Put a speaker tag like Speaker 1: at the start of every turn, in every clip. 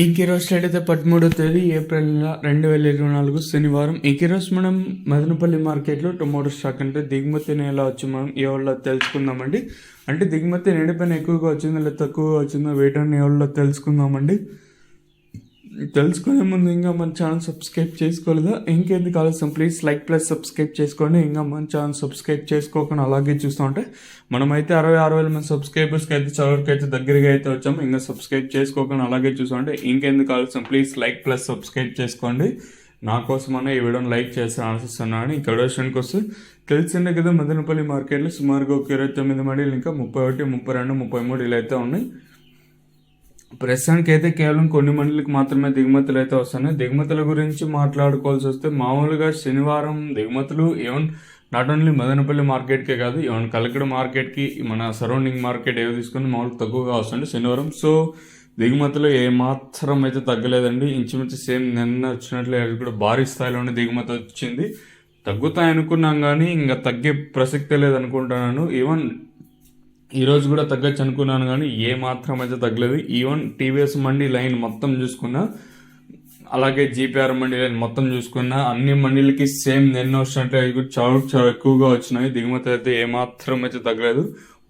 Speaker 1: ఈరోజు డేట్ అయితే 13వ తేదీ ఏప్రిల్ 2024 శనివారం. ఈరోజు మనం మదనపల్లి మార్కెట్లో టొమాటో స్టాక్ అంటే దిగుమతి ఎలా వచ్చి మనం ఎవరిలో తెలుసుకుందామండి. అంటే దిగుమతి నేడిపైన ఎక్కువగా వచ్చిందో లేదా తక్కువగా వచ్చిందో వేటని ఎవరిలో తెలుసుకుందామండి. తెలుసుకునే ముందు ఇంకా మన ఛానల్ సబ్స్క్రైబ్ చేసుకోలేదా? ఇంకెందుకు ఆలస్యం, ప్లీజ్ లైక్ ప్లస్ సబ్స్క్రైబ్ చేసుకోండి. ఇంకా మన ఛానల్ సబ్స్క్రైబ్ చేసుకోకుండా అలాగే చూస్తూ ఉంటే మనమైతే 66,000 మంది సబ్స్క్రైబర్స్కి అయితే చివరికి అయితే దగ్గరగా అయితే వచ్చాము. ఇంకా సబ్స్క్రైబ్ చేసుకోకుండా అలాగే చూస్తూ ఉంటే ఇంకెందుకు ఆలస్యం, ప్లీజ్ లైక్ ప్లస్ సబ్స్క్రైబ్ చేసుకోండి. నా కోసమనే ఈ వీడియోని లైక్ చేసి ఆశిస్తున్నాను. ఇంకా విషయానికి వస్తే తెలిసిందే కదా, మదనపల్లి మార్కెట్లో సుమారుగా ఒక 29 మండీలు, ఇంకా 31, 32, 33 ఇలా అయితే ఉన్నాయి. ప్రస్తుతానికి అయితే కేవలం కొన్ని మండలికి మాత్రమే దిగుమతులు అయితే వస్తున్నాయి. దిగుమతుల గురించి మాట్లాడుకోవాల్సి వస్తే మామూలుగా శనివారం దిగుమతులు ఈవెన్ నాట్ ఓన్లీ మదనపల్లి మార్కెట్కే కాదు, ఈవెన్ కలకడ మార్కెట్కి, మన సరౌండింగ్ మార్కెట్ ఏవి తీసుకుని మామూలుగా తక్కువగా వస్తుంది శనివారం. సో దిగుమతులు ఏమాత్రం అయితే తగ్గలేదండి. ఇంచుమించు సేమ్ నిన్న వచ్చినట్లే అది కూడా భారీ స్థాయిలోనే దిగుమతి వచ్చింది. తగ్గుతాయి అనుకున్నాం కానీ ఇంకా తగ్గే ప్రసక్తే లేదనుకుంటున్నాను. ఈవెన్ ఈరోజు కూడా తగ్గచ్చు అనుకున్నాను కానీ ఏ మాత్రం అయితే తగ్గలేదు. ఈవెన్ టీవీఎస్ మండీ లైన్ మొత్తం చూసుకున్నా, అలాగే జీపీఆర్ మండీ లైన్ మొత్తం చూసుకున్నా, అన్ని మండీలకి సేమ్ నిన్న వచ్చినట్లే అవి కూడా చాలా ఎక్కువగా వచ్చినాయి. దిగుమతి అయితే ఏమాత్రం అయితే తగ్గలేదు.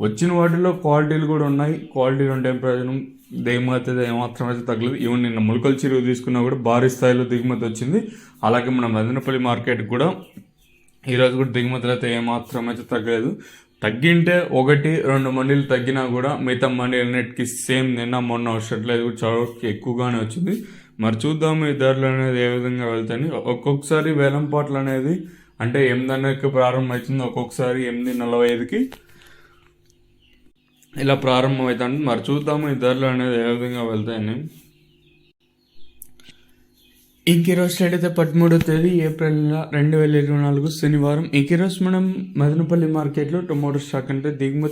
Speaker 1: వచ్చిన వాటిలో క్వాలిటీలు కూడా ఉన్నాయి. క్వాలిటీలు ఉంటే ప్రయోజనం, దిగుమతి అయితే ఏమాత్రం అయితే తగ్గలేదు. ఈవెన్ నిన్న ములకల చెరువు తీసుకున్నా కూడా భారీ స్థాయిలో దిగుమతి వచ్చింది. అలాగే మన మదనపల్లి మార్కెట్ కూడా ఈరోజు కూడా దిగుమతులు అయితే ఏమాత్రం అయితే తగ్గలేదు. తగ్గింటే 1-2 మండీలు తగ్గినా కూడా మిగతా మండీలన్నిటికీ సేమ్ నిన్న మొన్న వచ్చేట్లేదు చాలా ఎక్కువగానే వచ్చింది. మరి చూద్దాము ఈ ధరలు అనేది ఏ విధంగా వెళ్తాయని. ఒక్కొక్కసారి వేలంపాట్లు అనేది అంటే 8:30కి ప్రారంభమవుతుంది, ఒక్కొక్కసారి 8:45కి ఇలా ప్రారంభమవుతుంది. మరి చూద్దాము ఈ ధరలు అనేది ఏ విధంగా వెళ్తాయని. ఈరోజు డేట్ అయితే 13వ తేదీ ఏప్రిల్ 2024 శనివారం. ఈరోజు మనం మదనపల్లి మార్కెట్లో టొమాటో స్టాక్ అంటే దిగుమతి